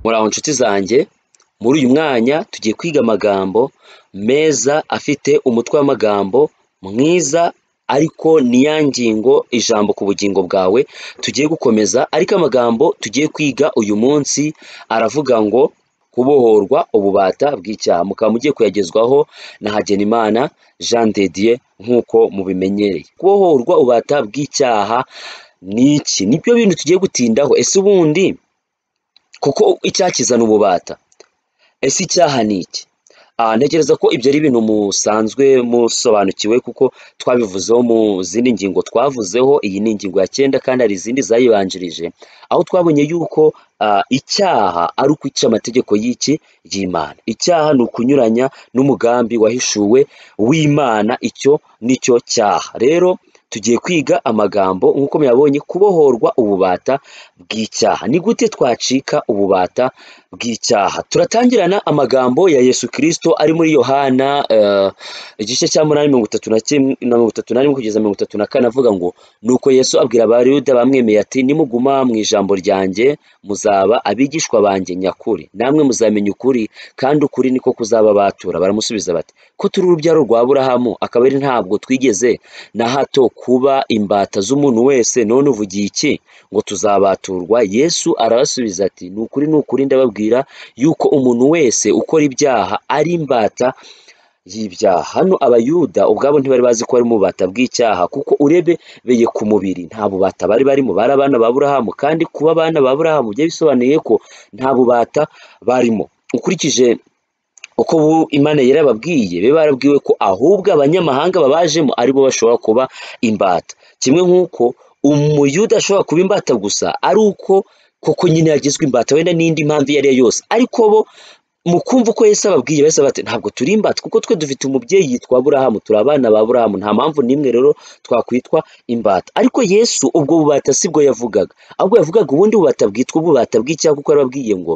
Muraho nshuti zanjye, muri uyu mwanya tugiye kwiga amagambo meza afite umutwe w'amagambo mwiza, ariko ni ya ngingo ijambo ku bugingo bwawe tugiye gukomeza. Ariko amagambo tugiye kwiga uyu munsi aravuga ngo kubohorwa ububata bw'icyaha. Mukaba mugiye kuyagezwaho na Hagenimana Jean de Dieu nk'uko mubimenyereye. Kubohorwa ububata bw'icyaha ni iki? Nibyo bintu tugiye gutindaho. Ese ubundi kuko icyaha kizana ububata, ese icyaha ni iki? Ntekereza ko ibyo ari ibintu musanzwe musobanukiwe kuko twabivuzeho mu zindi ngingo twavuzeho. Iyi ni ingingo ya 9 kandi hari izindi zayibanjirije, aho twabonye yuko icyaha ari ukwica amategeko y'Imana. Icyaha ni ukunyuranya n'umugambi wahishuwe w'Imana, icyo nicyo cyaha. Rero tugiye kwiga amagambo nk'uko muyabonye, kubohorwa ububata bw'icyaha. Ni gute twacika ububata bw'icyaha? Turatangirana amagambo ya Yesu Kristo ari muri Yohana igice cya 8:31 kugeza 34, avuga ngo nuko Yesu abwira abayuda bamwemeye ati, nimuguma mu ijambo ryanjye muzaba abigishwa banjye nyakuri, namwe muzamenya ukuri, kandi ukuri niko kuzababatura. Baramusubiza bati, ko turi urubyaro rwa Aburahamu, akaba ari ntabwo twigeze na hato kuba imbata z'umuntu wese, none uvugiye iki ngo tuzabaturwa? Yesu arabasubiza ati, ni ukuri ndababwira yuko umuntu wese ukora ibyaha ari imbata y'ibyaha. Hano abayuda ubwabo ntibari bazi ko ari mu bubata bw'icyaha, kuko urebeye ku mubiri nta bubata bari barimo, bari abana ba Aburahamu, kandi kuba abana ba Aburahamu byo bisobanuye ko nta bubata barimo. Ukurikije uko Imana yarababwiye, be barabwiwe ko ahubwo abanyamahanga babajemo aribo bashobora kuba imbata, kimwe nk'uko umuyuda ashobora kuba imbata gusa ari uko koko nyine yagizwe imbata, wenda n'indi mpamvu iyo ari yo yose. Ariko bo mu kumva uko Yesu ababwiye, bose bati ntabwo turi imbata, kuko twe dufite umubyeyi yitwa Aburahamu, turi abana ba Aburahamu, nta mpamvu n'imwe rero twakwitwa imbata. Ariko Yesu ubwo bubata sibwo yavugaga, ahubwo yavugaga ubundi bubata bwitwa ububata bw'icyaha, kuko arababwiye ngo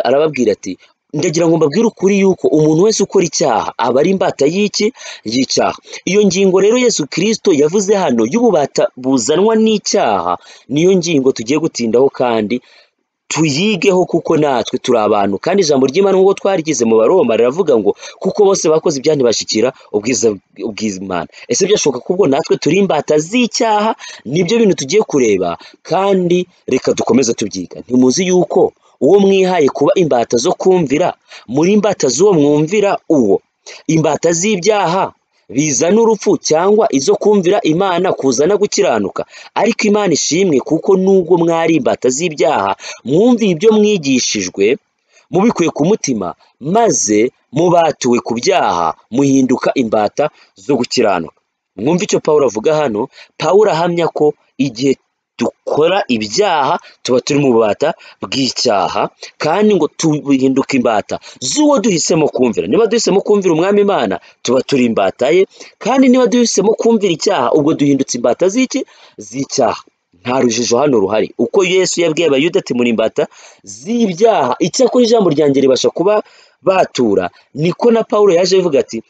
arababwira ati, ndagira ngo mbabwire ukuri yuko umuntu wese ukora icyaha aba ari imbata y'icyaha. Iyo ngingo rero Yesu Kristo yavuze hano y'ububata buzanwa n'icyaha, niyo ngingo tugiye gutindaho kandi tuyigeho, kuko natwe turi abantu. Kandi ijambo ry'Imana nk'uko twarigize mu Baroma riravuga ngo kuko bose bakoze ibyaha ntibashyikira ubwiza bw'Imana. Ese byashoboka ko ubwo natwe turi imbata z'icyaha? Nibyo bintu tugiye kureba, kandi reka dukomeze tubyiga. Ntimuzi yuko uwo mwihaye kuba imbata zo kumvira muri imbata z'uwo mwumvira uwo? Imbata z'ibyaha bizana urupfu, cyangwa izo kumvira Imana kuzana gukiranuka? Ariko Imana ishimwe, kuko nubwo mwari imbata z'ibyaha mwumviye ibyo mwigishijwe mubikuye ku mutima, maze mubatuwe ku byaha muhinduka imbata zo gukiranuka. Mwumva icyo Pawulo avuga hano. Pawulo ahamya ko igihe dukora ibyaha tuba turi mu bubata bw'icyaha, kandi ngo tuhinduka imbata z'uwo duhisemo kumvira. Niba duhisemo kumvira umwami Imana, tuba turi imbata ye, kandi niba duhisemo kumvira icyaha, ubwo duhindutse imbata z'icyaha. Nta rujijo hano ruhari. Uko Yesu yabwiye abayuda ati muri imbata z'ibyaha, icyakora ijambo ryanjye ribasha kuba batura, niko na Pawulo yaje avuga ati,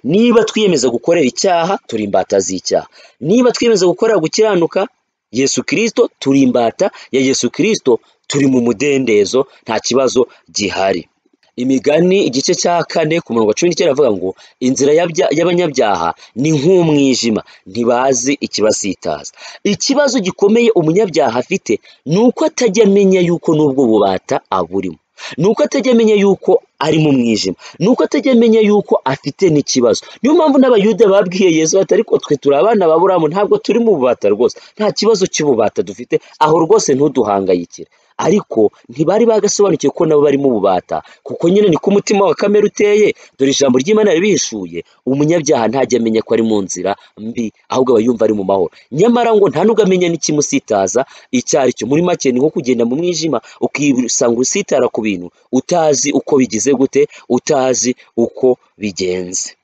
niba twiyemeza gukorera icyaha turi imbata z'icyaha, niba twiyemeza gukorera gukiranuka Yesu Kristo, turi imbata ya Yesu Kristo, turi mu mudendezo, nta kibazo gihari. Imigani igice cya 4 ku murongo wa 19 avuga ngo inzira y'abanyabyaha ni nk'umwijima, ntibazi ikibasitaza. Ikibazo gikomeye umunyabyaha afite ni uko atajya amenya yuko n'ubwo bubata aburimo, ni uko atajya amenya yuko ari mu mwijima, ni uko atajya amenya yuko afite n'ikibazo. Niyo mpamvu n'abayuda babwiye Yesu bati, ariko twe turi abana ba Aburahamu, ntabwo turi mu bubata rwose, nta kibazo cy'ububata dufite, aho rwose ntuduhangayikire. Ariko ntibari bagasobanukiwe ko nabo bari mu bubata, kuko nyine niko umutima wa kamere uteye. Dore ijambo ry'Imana ribihishuye, umunyabyaha ntajya amenya ko ari mu nzira mbi, ahubwo aba yumva ari mu mahoro. Nyamara ngo nta nubwo amenya n'ikimusitaza icyo ari cyo. Muri make ni nko kugenda mu mwijima ukisanga usitara ku bintu utazi uko bigize gute, utazi uko bigenze.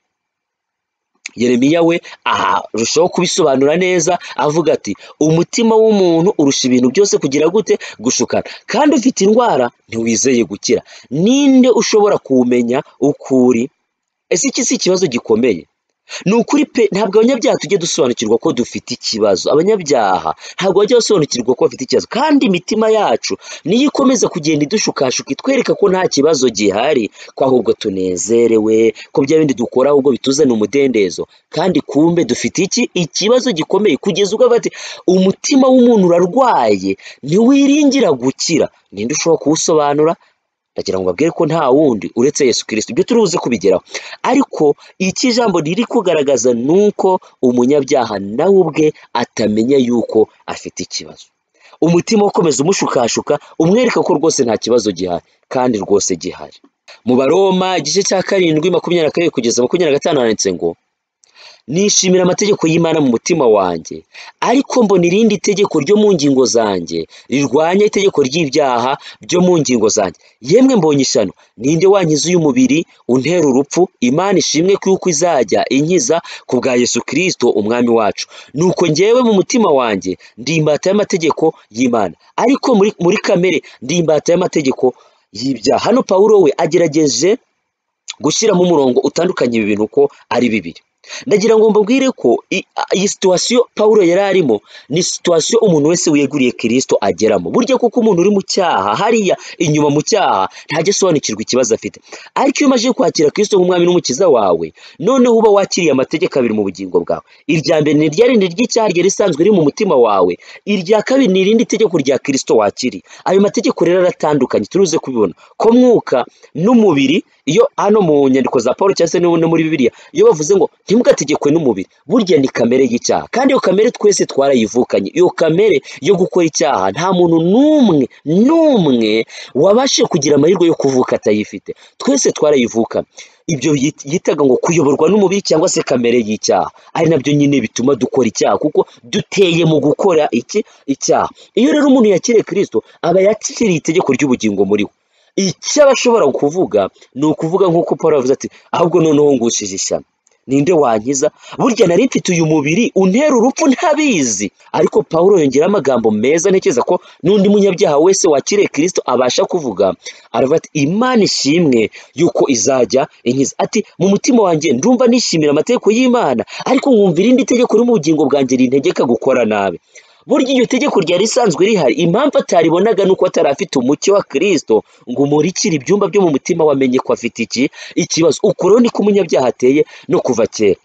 Yeremiya we arushaho kubisobanura neza avuga ati, umutima w'umuntu urusha ibintu byose kugira gute? Gushukana. Kandi ufite indwara ntiwizeye gukira. Ninde ushobora kuwumenya ukuri? Ese iki si ikibazo gikomeye? ni ukuri pe ntabwo abanyabyaha tujye dusobanukirwa ko dufite ikibazo. Abanyabyaha ntabwo bajya basobanukirwa ko bafite ikibazo, kandi imitima yacu niyo ikomeza kugenda idushukashuka itwereka ko nta kibazo gihari, ko ahubwo tunezerewe, ko bya bindi dukora ahubwo bituzana umudendezo, kandi kumbe dufite ikibazo gikomeye, kugeza ubwo bati umutima w'umuntu urarwaye ntiwiringira gukira. Ninde ushobora kuwusobanura? Ndagira ngo mbabwire ko nta wundi uretse Yesu Kristo. Ibyo turi buze kubigeraho, ariko iki jambo riri kugaragaza nuko umunyabyaha nawe ubwe atamenya yuko afite ikibazo. Umutima ukomeza umushukashuka umwereka ko rwose nta kibazo gihari, kandi rwose gihari. Mu Baroma igice cya 7:22 kugeza 25 handitse ngo nishimira amategeko y'Imana mu mutima wanjye, ariko mbona irindi tegeko ryo mu ngingo zanjye rirwanya itegeko ry'ibyaha byo mu ngingo zanjye. Yemwe mbonye ishyano, ninde wankiza uyu mubiri untera urupfu? Imana ishimwe kuko izajya inkiza ku bwa Yesu Kristo umwami wacu. Nuko njyewe mu mutima wanjye ndi imbata y'amategeko y'Imana, ariko muri kamere ndi imbata y'amategeko y'ibyaha. Hano Pawulo we agerageje gushyiramo umurongo utandukanye ibi bintu uko ari bibiri. Ndagira ngo mbabwire ko iyi situation Pawulo yari arimo ni situation umuntu wese wiyeguriye Kristo ageramo. Burya kuko umuntu uri mu cyaha hariya inyuma mu cyaha ntajya asobanukirwa ikibazo afite, ariko iyo umaze kwakira Kristo nk'umwami n'umukiza wawe, noneho uba wakiriye amategeko abiri mu bugingo bwawe. Irya mbere ni rya rindi ry'icyaha ryari risanzwe riri mu mutima wawe, irya kabiri ni irindi tegeko rya Kristo wakiriye. Ayo mategeko rero aratandukanye, turuze kubibona ko mwuka n'umubiri. Iyo hano mu nyandiko za Paulo cyangwa se no muri Bibiliya iyo bavuze ngo ntimugategekwe n'umubiri, burya ni kamere y'icyaha, kandi iyo kamere twese twarayivukanye. Iyo kamere yo gukora icyaha nta muntu n'umwe wabashe kugira amahirwe yo kuvuka atayifite, twese twarayivukanye. Ibyo yitaga ngo kuyoborwa n'umubiri cyangwa se kamere y'icyaha, ari nabyo nyine bituma dukora icyaha, kuko duteye mu gukora icyaha. Iyo rero umuntu yakiriye Kristo aba yakiriye itegeko ry'ubugingo muri we. Icyo abashobora kuvuga ni ukuvuga nk'uko Paul yavuze ati ahubwo noneho ngushije ishyano, ninde wankiza? Burya nari mfite uyu mubiri untera urupfu ntabizi. Ariko Pawulo yongera amagambo meza ntekereza ko n'undi munyabyaha wese wakiriye Kristo abasha kuvuga. Aravuga ati Imana ishimwe yuko izajya inkiza. Ati mu mutima wanjye ndumva nishimira amategeko y'Imana, ariko nkumva irindi tegeko riri mu bugingo bwanjye rintegeka gukora nabi. Burya iryo tegeko ryari risanzwe rihari, impamvu ataribonaga nuko atari afite umucyo wa Kristo ngo umurikire ibyumba byo mu mutima wamenye ko afite ikibazo. Uko rero niko umunyabyaha ateye no kuva kera.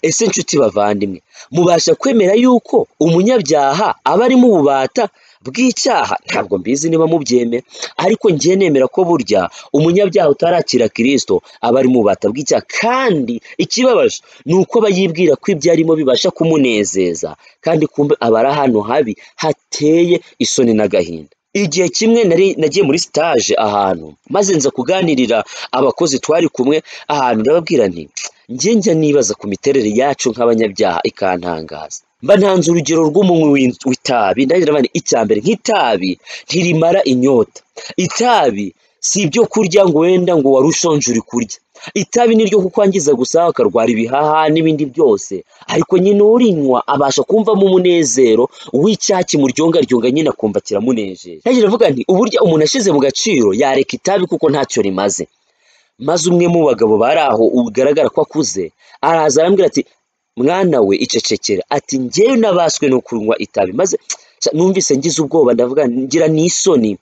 Ese nshuti bavandimwe, mubasha kwemera yuko umunyabyaha aba ari mu bubata bw'icyaha? Ntabwo mbizi niba mubyemera, ariko njye nemera ko burya umunyabyaha utarakira Kristo aba ari mu bubata bw'icyaha, kandi ikibabaje ni uko aba yibwira ko ibyo arimo bibasha kumunezeza, kandi kumbe aba ari ahantu habi hateye isoni n'agahinda. Igihe kimwe nagiye muri stage ahantu, maze nza kuganirira abakozi twari kumwe ahantu, ndababwira nti njya nibaza ku miterere yacu nk'abanyabyaha ikantangaza. Mba ntanze urugero rw'umunywi w'itabi, ndagira bane icya mbere nk'itabi ntirimara inyota. Itabi si ibyo kurya ngo wenda ngo wari ushonje uri kurya. Itabi ni ryo kukwangiza gusa ukarwara ibihaha n'ibindi byose, ariko nyine urinywa abasha kumvamo umunezero w'icyaha kimuryongaryonga, nyine akumva kiramunejeje. Ndagira avuga nti uburyo umuntu ashize mu gaciro yareka itabi kuko ntacyo rimaze. Maze umwe mu bagabo bari aho ugaragara ko akuze araza arambwira ati mwana we icecekera, ati njyewe nabaswe no kunywa itabi. Maze numvise ngize ubwoba, ndavuga ngira n'isoni,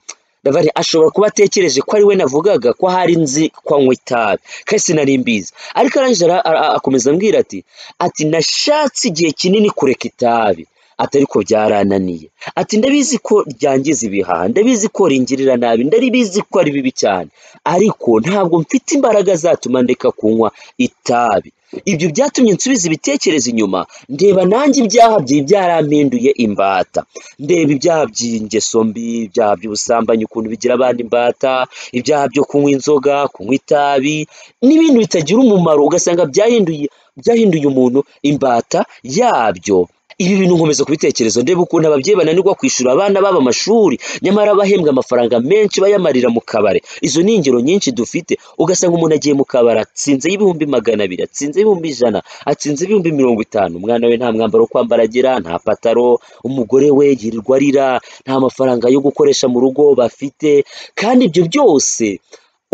ndavuga ashobora kuba atekereje ko ari we navugaga, ko hari nzi ko anywa itabi, kandi sinari mbizi. Ariko arangije akomeza ambwira ati nashatse igihe kinini kureka itabi, ariko byarananiye. Ati ndabizi ko ryangiza ibihaha, ndabizi ko ringirira nabi, ndabizi ko ari bibi cyane, ariko ntabwo mfite imbaraga zatuma ndeka kunywa itabi. Ibyo byatumye nsubiza ibitekerezo inyuma, ndeba nanjye ibyaha byarampinduye imbata. Ndeba ibyaha by'ingeso mbi, ibyaha by'ubusambanyi ukuntu bigira abandi imbata, ibyaha byo kunywa inzoga, kunywa itabi n'ibintu bitagira umumaro, ugasanga byahinduye umuntu imbata yabyo. Ibi bintu nkomeza kubitekerezo, ndeba ukuntu ababyeyi bananirwa kwishyura abana babo amashuri, nyamara bahembwa amafaranga menshi bayamarira mu kabare. Izo ni ingero nyinshi dufite, ugasanga umuntu agiye mu kabare atsinze y'ibihumbi 200, atsinze y'ibihumbi 100, atsinze y'ibihumbi 50. Umwana we nta mwambaro wo kwambara agira, nta pataro, umugore we yirirwa arira, nta mafaranga yo gukoresha mu rugo bafite. Kandi ibyo byose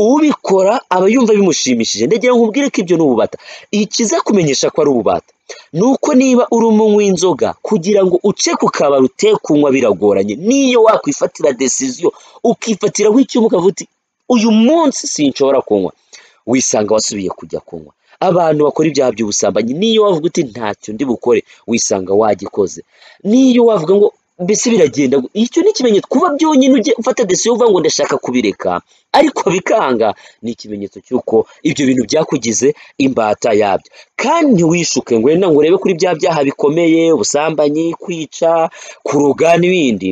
ubikora aba yumva bimushimishije. Ndagira ngo nkubwire ko ibyo ni ububata. Ikiza kumenyesha ko ari ububata ni uko niba uri umunywi w'inzoga, kugira ngo uce ku kabari ute kunywa biragoranye. Niyo wakwifatira decision ukifatiraho icyuma ukavuga uti uyu munsi sinshobora kunywa, wisanga wasubiye kujya kunywa. Abantu bakora ibyaha by'ubusambanyi, niyo wavuga uti ntacyo ndi bukore, wisanga wagikoze. Niyo wavuga ngo mbese biragenda, icyo ni ikimenyetso. Kuba byonyine ujye ufata decision uvuga ngo ndashaka kubireka ariko bikanga, ni ikimenyetso cy'uko ibyo bintu byakugize imbata yabyo. Kandi ntiwishuke ngo wenda ngo urebe kuri bya byaha bikomeye, ubusambanyi, kwica, kuroga n'ibindi.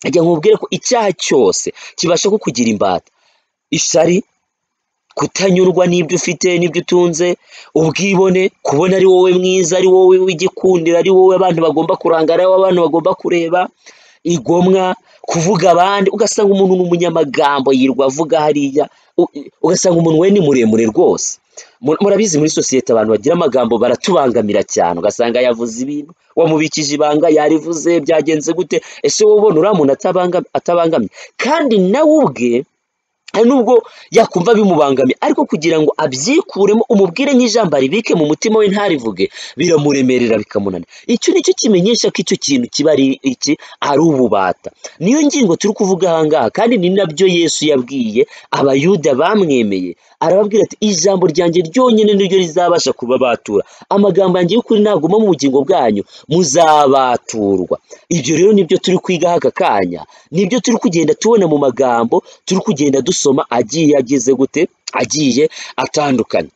Ajya nkubwire ko icyaha cyose kibasha kukugira imbata: ishyari, kutanyurwa n'ibyo ufite n'ibyo utunze, ubwibone, kubona ari wowe mwiza, ari wowe w'igikundiro, ari wowe abantu bagomba kurangara, ari wowe abantu bagomba kureba, igomwa, kuvuga abandi, ugasanga umuntu ni umunyamagambo yirwa avuga hariya, ugasanga umuntu we ni muremure rwose. Murabizi muri sosiyete abantu bagira amagambo baratubangamira cyane, ugasanga yavuze ibintu wamubikije ibanga, yarivuze byagenze gute, ese wowe ubona uriya muntu atabangamye? Kandi nawe ubwe hari nubwo yakumva bimubangamiye, ariko kugira ngo abyikuremo umubwire nk'ijambo aribike mu mutima we ntarivuge, biramuremerera bikamunanira. Icyo nicyo kimenyesha ko icyo kintu kiba ari iki, ari ububata. Niyo ngingo turi kuvuga aha ngaha, kandi ni nabyo Yesu yabwiye abayuda bamwemeye. Arababwira ati ijambo ryanjye ryonyine niryo rizabasha kubabatura, amagambo yanjye y'ukuri naguma mu bugingo bwanyu muzabaturwa. Ibyo rero nibyo turi kwiga aka kanya, nibyo turi kugenda tubona mu magambo turi kugenda dusoma agiye ageze gute, agiye atandukanye.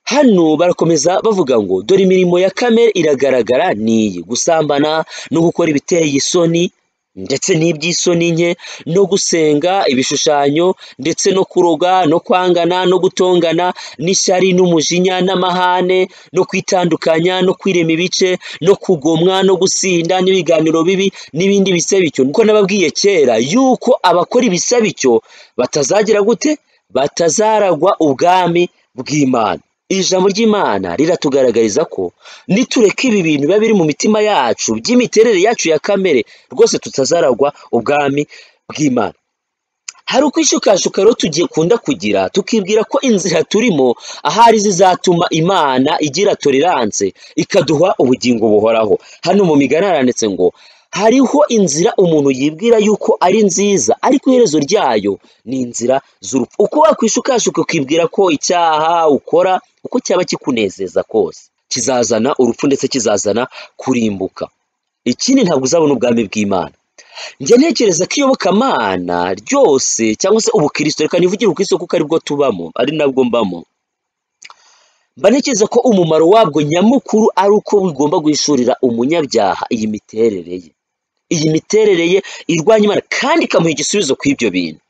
Hano barakomeza bavuga ngo dore imirimo ya kamere iragaragara niyi: gusambana no gukora ibiteye isoni ndetse n'iby'isoni nke, no gusenga ibishushanyo, ndetse no kuroga, no kwangana, no gutongana, n'ishyari n'umujinya n'amahane, no kwitandukanya, no kwirema ibice, no kugomwa, no gusinda, n'ibiganiro bibi n'ibindi bisa bityo. Nuko nababwiye kera yuko abakora ibisa bityo batazagira gute, batazaragwa ubwami bw'Imana. Ijambo ry'Imana riratugaragariza ko nitureka ibi bintu biba biri mu mitima yacu by'imiterere yacu ya kamere, rwose tutazaragwa ubwami bw'Imana. Hari ukwishukashuka rero tugikunda kugira, tukibwira ko inzira turimo ahari zizatuma Imana igira tolerance ikaduha ubugingo buhoraho. Hano mu Migani haranditse ngo hariho inzira umuntu yibwira yuko ari nziza, ariko iherezo ryayo ni inzira z'urupfu. Uko wakwishukashuka ukibwira ko icyaha ukora uko cyaba kikunezeza kose kizazana urupfu, ndetse kizazana kurimbuka. Ikindi ntabwo uzabona ubwami bw'Imana. Njye ntekereza ko iyobokamana ryose cyangwa se ubukristo, reka nivugire ubukristo kuko aribwo tubamo, ari nabwo mbamo, mba ntekereza ko umumaro wabwo nyamukuru ari uko bigomba guhishurira umunyabyaha iyi miterere ye irwanya Imana, kandi ikamuha igisubizo ku ibyo bintu.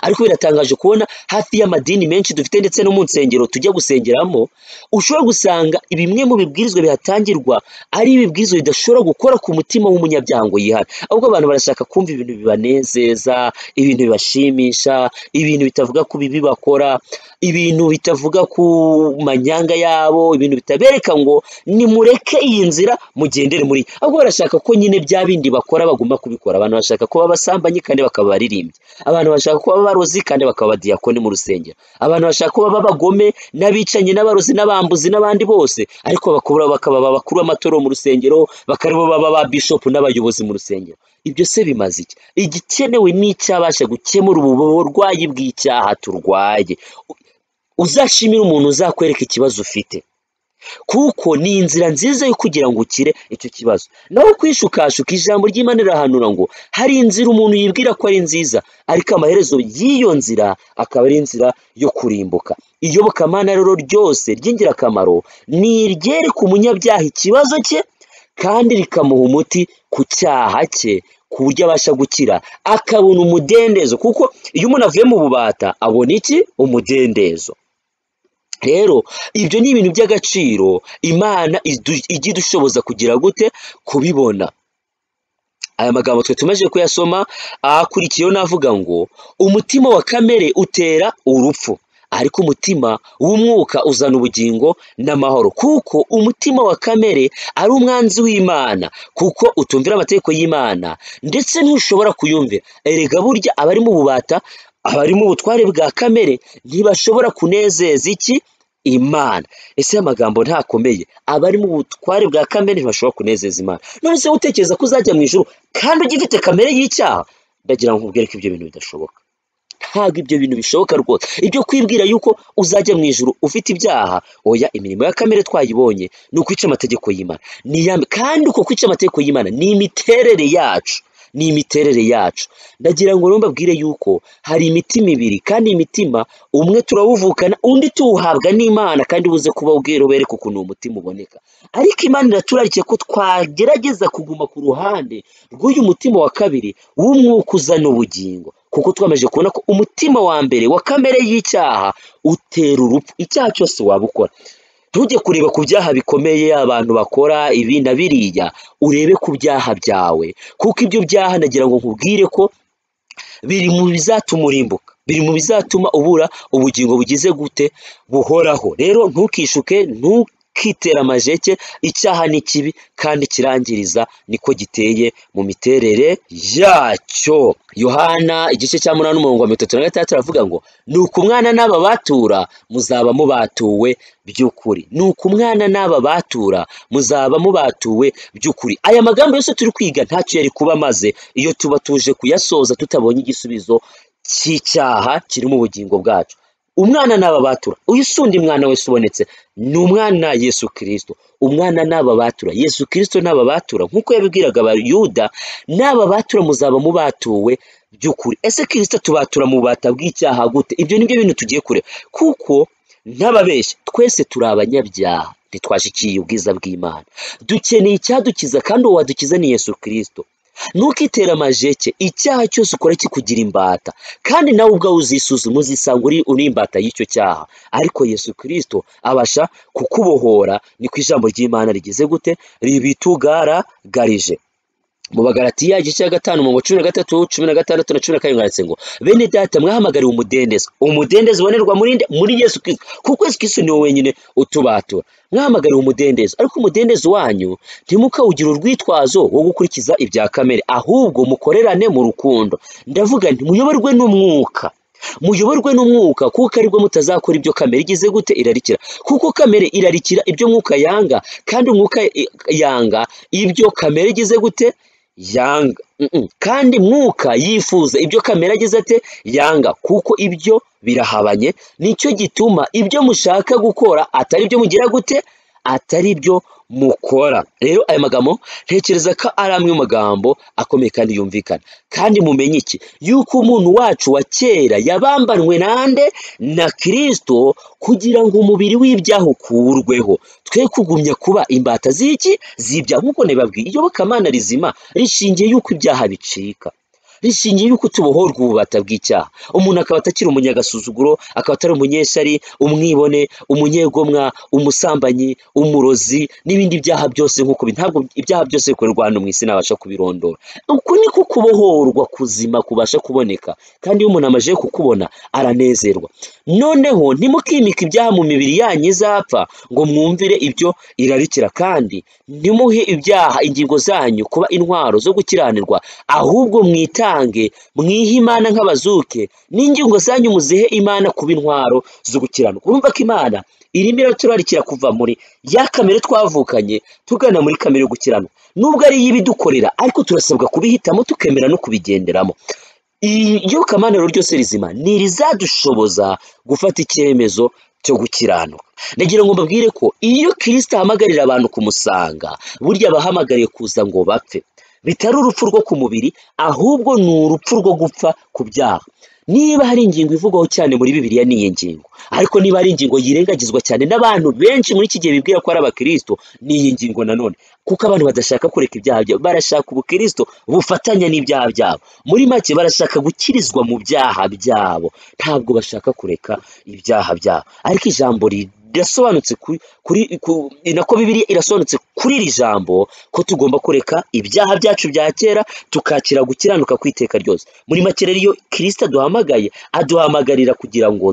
Ariko biratangaje kubona hafi y'amadini menshi dufite ndetse no mu nsengero tujya gusengeramo, ushobora gusanga bimwe mu bibwirizwa bihatangirwa ari ibibwirizwa bidashobora gukora ku mutima w'umunyabyaha ngo yihane. Ahubwo abantu barashaka kumva ibintu bibanezeza, ibintu bibashimisha, ibintu bitavuga ku bibi bakora, ibintu bitavuga ku manyanga yabo, ibintu bitabereka ngo nimureke iyi nzira mugendere muri. Ahubwo barashaka ko nyine bya bindi bakora bagomba kubikora. Abantu bashaka kuba abasambanyi kandi bakaba baririmbyi, abantu bashaka kuba abarozi kandi bakaba abadiyakoni mu rusengero, abantu bashaka kuba abagome n'abicanyi n'abarozi n'abambuzi n'abandi bose, ariko bakaba abakuru b'amatorero mu rusengero, bakaba baba ba bishop n'abayobozi mu rusengero. Ibyo se bimaze iki? Igikenewe ni icyabasha gukemura ubu burwayi bw'icyaha turwaye. Uzashimira umuntu uzakwereka ikibazo ufite, kuko ni inzira nziza yo kugira ngo ukire icyo kibazo. Naho kwishukashuka, ijambo ry'Imana rirahanura ngo hari inzira umuntu yibwira ko ari nziza, ariko amaherezo y'iyo nzira akaba ari inzira yo kurimbuka. Iyobokamana rero ryose ry'ingirakamaro ni iryereka umunyabyaha ikibazo cye, kandi rikamuha umuti ku cyaha cye, ku buryo abasha gukira akabona umudendezo. Kuko iyo umuntu avuye mu bubata abona iki? Umudendezo. Rero ibyo ni ibintu by'agaciro Imana ijya idushoboza kugira gute? Kubibona. Aya magambo twe tumaze kuyasoma, akurikiyeho navuga ngo umutima wa kamere utera urupfu, ariko umutima w'umwuka uzana ubugingo n'amahoro. Kuko umutima wa kamere ari umwanzi w'Imana, kuko utumvira amategeko y'Imana ndetse ntushobora kuyumvira. Erega burya abari mu bubata abari mu butware bwa kamere ntibashobora kunezeza iki? Imana. Ese amagambo ntakomeye? Abari mu butware bwa kamere ntibashobora kunezeza Imana. None se utekereza ko uzajya mu ijuru kandi ugifite kamere y'icyaha? Ndagira ngo nkubwire ko ibyo bintu bidashoboka. Ntabwo ibyo bintu bishoboka rwose. Ibyo kwibwira yuko uzajya mu ijuru ufite ibyaha, oya, imirimo ya kamere twayibonye ni ukwica amategeko y'Imana. Kandi uko kwica amategeko y'Imana ni imiterere yacu. Ni imiterere yacu. Ndagira ngo mbabwire yuko hari imitima ibiri, kandi imitima umwe turawuvukana, undi tuwuhabwa n'Imana, kandi buze kuba ubwira ubereka ukuntu umutima uboneka. Ariko Imana iraturarikiye ko twagerageza kuguma ku ruhande rw'uyu mutima wa kabiri w'umwuka uzana ubugingo, kuko twamaze kubona ko umutima wa mbere wa kamere y'icyaha utera urupfu. Icyaha cyose waba ukora, ntujye kureba ku byaha bikomeye abantu bakora ibi na biriya, urebe ku byaha byawe, kuko ibyo byaha nagira ngo nkubwire ko biri mu bizatuma urimbuka, biri mu bizatuma ubura ubugingo bugize gute? Buhoraho. Rero ntukishuke, ntukitera amajeke. Icyaha ni kibi kandi kirangiriza, niko giteye mu miterere yacyo. Yohana igice cya 8:36 aravuga ngo nuko umwana n'aba batura muzaba mubatuwe by'ukuri. Nuko umwana n'aba batura muzaba mubatuwe by'ukuri. Aya magambo yose turi kwiga ntacyo yari kuba maze iyo tuba tuje kuyasoza tutabonye igisubizo cy'icyaha kiri mu bugingo bwacu. Umwana n'aba batura, uyu sundi mwana wese ubonetse ni umwana Yesu Kristo. Umwana n'aba batura, Yesu Kristo n'aba batura, nk'uko yabibwiraga abayuda, n'aba batura muzaba mubatuwe by'ukuri. Ese Kristo tubatura mu bubata bw'icyaha gute? Ibyo nibyo bintu tugiye kureba, kuko ntababeshya, twese turi abanyabyaha, ntitwashikiye ubwiza bw'Imana. Dukeneye icyadukiza, kandi uwo wadukiza ni Yesu Kristo. Ntukitera amajeke. Icyaha cyose ukora kikugira imbata, kandi nawe ubwawe uzisuzuma, uzisanga uri imbata y'icyo cyaha. Ariko Yesu Kristo abasha kukubohora. Niko ijambo ry'Imana rigize gute? Ribitugaragarije. Mu Bagalatiya igice cya 5:13, 16 na 17 handitse ngo bene data mwahamagariwe umudendezo. Umudendezo ubonerwa muri Yesu Kristo, kuko Yesu Kristo niwe wenyine utubatura. Mwahamagariwe umudendezo, ariko umudendezo wanyu ntimukawugire urwitwazo wo gukurikiza ibya kamere, ahubwo mukorerane mu rukundo. Ndavuga nti muyoborwe n'umwuka. Muyoborwe n'umwuka, kuko aribwo mutazakora ibyo kamere igize gute? Irarikira. Kuko kamere irarikira ibyo mwuka yanga, kandi umwuka yanga ibyo kamere igize gute? Yanga. Kandi mwuka yifuza ibyo kamere agize ate? Yanga. Kuko ibyo birahabanye, nicyo gituma ibyo mushaka gukora atari byo mugira gute? Atari byo mukora. Rero aya magambo ntekereza ko ari amwe mu magambo akomeye kandi yumvikana. Kandi mumenye iki? Yuko umuntu wacu wa kera yabambanwe nande? Na Kristo, kugira ngo umubiri w'ibyaha ukurweho, twe kugumya kuba imbata z'iki? Z'ibyaha. Nk'uko nabibabwiye, iyobokamana rizima rishingiye yuko ibyaha bicika, rishingiye yuko tubohorwa ububata bw'icyaha. Umuntu akaba atakiri umunyagasuzuguro, akaba atari umunyeshari, umwibone, umunyegomwa, umusambanyi, umurozi n'ibindi byaha byose. Nk'uko ntabwo ibyaha byose bikorerwa hano mu isi nabasha kubirondora. Uku niko kubohorwa kuzima kubasha kuboneka, kandi iyo umuntu amaze kukubona aranezerwa. Noneho ntimukimike ibyaha mu mibiri yanyu izapfa, ngo mwumvire ibyo irarikira, kandi ntimuhe ibyaha ingingo zanyu kuba intwaro zo gukiranirwa, ahubwo mwitange, mwihe Imana nk'abazuke, n'ingingo zanyu muzihe Imana kuba intwaro zo gukiranuka. Urumva ko Imana irimo iraturarikira kuva muri ya kamere twavukanye tugana muri kamere yo gukiranuka. Nubwo ari ibidukorera, ariko turasabwa kubihitamo, tukemera no kubigenderamo. Iyobokamana ryose rizima ni rizadushoboza gufata icyemezo cyo gukiranuka. Ndagira ngo mbabwire ko iyo Kristo ahamagarira abantu kumusanga, burya abahamagariye kuza ngo bapfe, bitari urupfu rwo ku mubiri, ahubwo ni urupfu rwo gupfa ku byaha. Niba hari ingingo ivugwaho cyane muri Bibiliya ni iyi ngingo, ariko niba hari ingingo yirengagizwa cyane n'abantu benshi muri iki gihe bibwira ko ari abakristo, ni iyi ngingo nanone, kuko abantu badashaka kureka ibyaha byabo, barashaka ubukristo bufatanya n'ibyaha byabo. Muri make barashaka gukirizwa mu byaha byabo, ntabwo bashaka kureka ibyaha byabo. Ariko ijambo rirasobanutse nako Bibiliya irasobanutse kuri iri jambo ko tugomba kureka ibyaha byacu bya kera tukakira gukiranuka kw'iteka ryose. Muri make rero iyo Kristo aduhamagaye aduhamagarira kugira ngo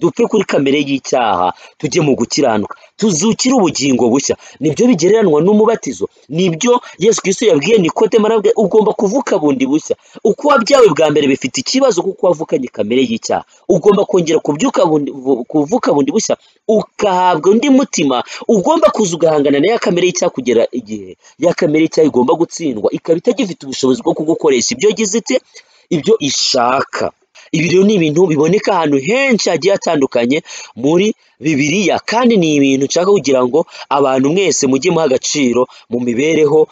dupfe kuri kamere y'icyaha tujye mu gukiranuka tuzukire ubugingo bushya. Nibyo bigereranwa n'umubatizo, nibyo Yesu Kristo yabwiye Nikodemo, arabwira ugomba kuvuka bundi bushya. Uko wabyawe bwa mbere bifite ikibazo kuko wavukanye kamere y'icyaha, ugomba kongera kuvuka bundi bushya ugahabwa undi mutima ugomba kuza ugahangana na ya kamere y'icyaha kugera igihe ya kamere y'icyaha igomba gutsindwa ikaba itagifite ubushobozi bwo kugukoresha ibyo ishaka. Ibi rero ni ibintu biboneka ahantu henshi hagiye hatandukanye muri Bibiliya, kandi ni ibintu nshaka kugira ngo abantu mwese mujye muha agaciro mu mibereho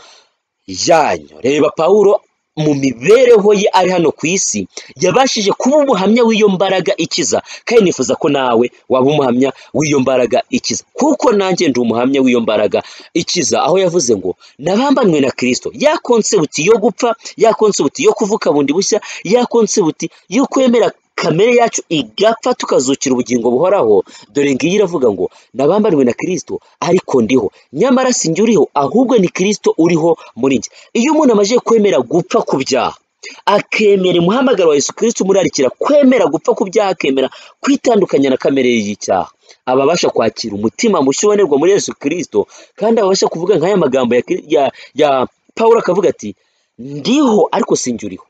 yanyu. Reba Pawulo mu mibereho ye ari hano ku isi yabashije kuba umuhamya w'iyo mbaraga ikiza, kandi nifuza ko nawe waba umuhamya w'iyo mbaraga ikiza, kuko nanjye ndi umuhamya w'iyo mbaraga ikiza. Aho yavuze ngo nabambanywe na Kristo, ya konsepti yo gupfa, ya konsepti yo kuvuka bundi bushya, ya konsepti yo kwemera kamere yacu igapfa tukazukira ubugingo buhoraho. Dore ngiyi iravuga ngo nabambanywe na Kristo ariko ndiho, nyamara si njye uriho ahubwo ni Kristo uriho muri njye. Iyo umuntu amaze kwemera gupfa ku byaha akemera umuhamagaro wa Yesu Kristo umurarikira kwemera gupfa ku byaha, akemera kwitandukanya na kamere y'icyaha, ababasha kwakira umutima mushya ubonerwa muri Yesu Kristo, kandi ababasha kuvuga nk'aya magambo ya Pawulo akavuga ati ndiho ariko si njye uriho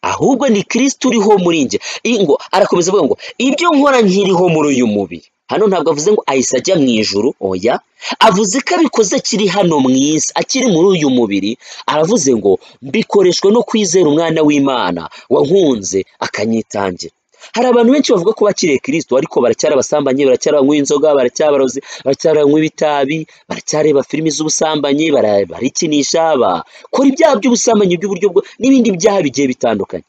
ahubwo ni Kristo uriho muri njye. Ngo arakomeza avuga ngo ibyo nkora nkiriho muri uyu mubiri. Hano ntabwo avuze ngo ahise ajya mu ijuru, oya, avuze ko abikoze akiri hano mu isi, akiri muri uyu mubiri. Aravuze ngo mbikoreshwa no kwizera umwana w'Imana wankunze akanyitangira. Hari abantu benshi bavuga ko bakiriye Kristo ariko baracyari abasambanyi, baracyaranywa inzoga, baracyabarozi, baracyaranywa ibitabi, baracyareba filimi z'ubusambanyi, barikinisha, bakora ibyaha by'ubusambanyi by'uburyo n'ibindi byaha bigiye bitandukanye.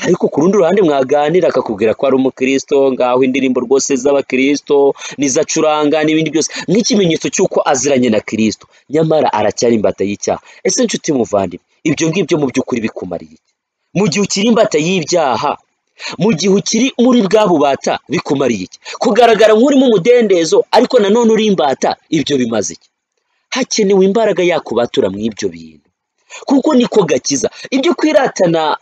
Ariko ku rundi ruhande mwaganira akakubwira ko ari umukristo, ngaho indirimbo rwose z'abakristo nizacuranga n'ibindi byose nk'ikimenyetso cy'uko aziranye na Kristo, nyamara aracyari imbata y'icyaha. Ese nshuti muvandimwe, ibyo ngibyo mu by'ukuri bikumariye iki? Mu gihe ukiri imbata y'ibyaha, mu gihe ukiri muri bwa bubata, bikumariye iki? Kugaragara nk'urimo umudendezo ariko nanone uri imbata, ibyo bimaze iki? Hakenewe imbaraga yakubatura mu ibyo bintu, kuko niko gakiza. Ibyo kwiratana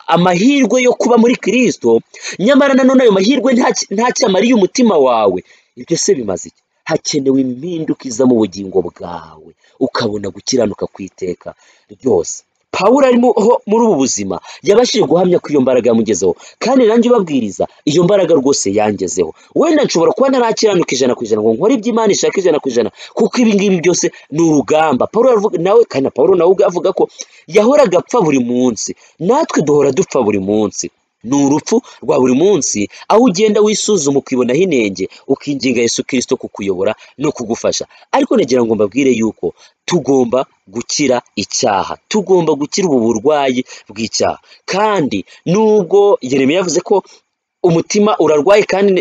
amahirwe yo kuba muri Kristo, nyamara nanone ayo mahirwe ntacyo amariye umutima wawe, ibyo se bimaze iki? Hakenewe impinduka iza mu bugingo bwawe ukabona gukiranuka kw'iteka ryose. Pawulo arimo muri ubu buzima yabashije guhamya ko iyo mbaraga yamugezeho, kandi nanjye ubabwiriza iyo mbaraga rwose yangezeho. Wenda nshobora kuba ntarakiranuka 100% ngo nkore ibyo Imana ishaka 100%, kuko ibi ngibi byose ni urugamba. Pawulo aravuga nawe, kandi Pawulo nawe avuga ko yahoraga apfa buri munsi, natwe duhora dupfa buri munsi. Ni urupfu rwa buri munsi, aho ugenda wisuzuma ukibonaho inenge, ukinginga Yesu Kristo kukuyobora no kugufasha. Ariko nagira ngo mbabwire yuko tugomba gukira icyaha, tugomba gukira ubu burwayi bw'icyaha. Kandi nubwo Yeremiya yavuze ko umutima urarwaye kandi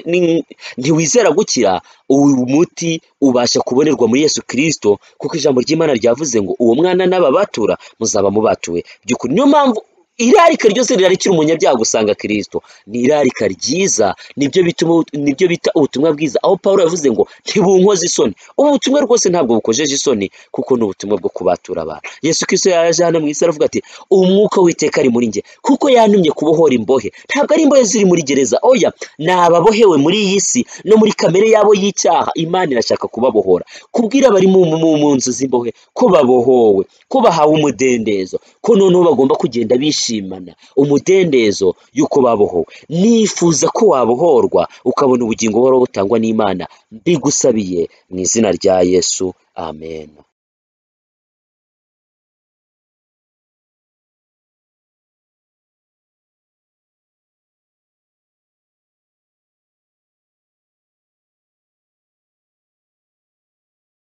ntiwizera gukira, uwo muti ubasha kubonerwa muri Yesu Kristo, kuko ijambo ry'Imana ryavuze ngo uwo mwana n'ababatura muzaba mubatuwe by'ukuri. Niyo mpamvu irarika ryose rirarikira umunyabyaha gusanga Kristo, ni irarika ryiza. Nibyo bita ubutumwa bwiza, aho Pawulo yavuze ngo ntibunkoze isoni. Ubu butumwa rwose ntabwo bukojeje isoni, kuko ni ubutumwa bwo kubatura abantu. Yesu Kristo yaje hano mu isi aravuga ati umwuka w'Iteka ari muri njye, kuko yantumye kubohora imbohe. Ntabwo ari imbohe ziri muri gereza, oya, ni ababohewe muri iyi si no muri kamere yabo y'icyaha. Imana irashaka kubabohora, kubwira abari mu nzu z'imbohe ko babohowe, ko bahawe umudendezo, ko noneho bagomba kugenda bishimana umudendezo y'uko babohowe. Nifuza ko wabohorwa ukabona ubugingo buhoraho butangwa n'Imana, mbigusabiye mu izina rya Yesu, amen.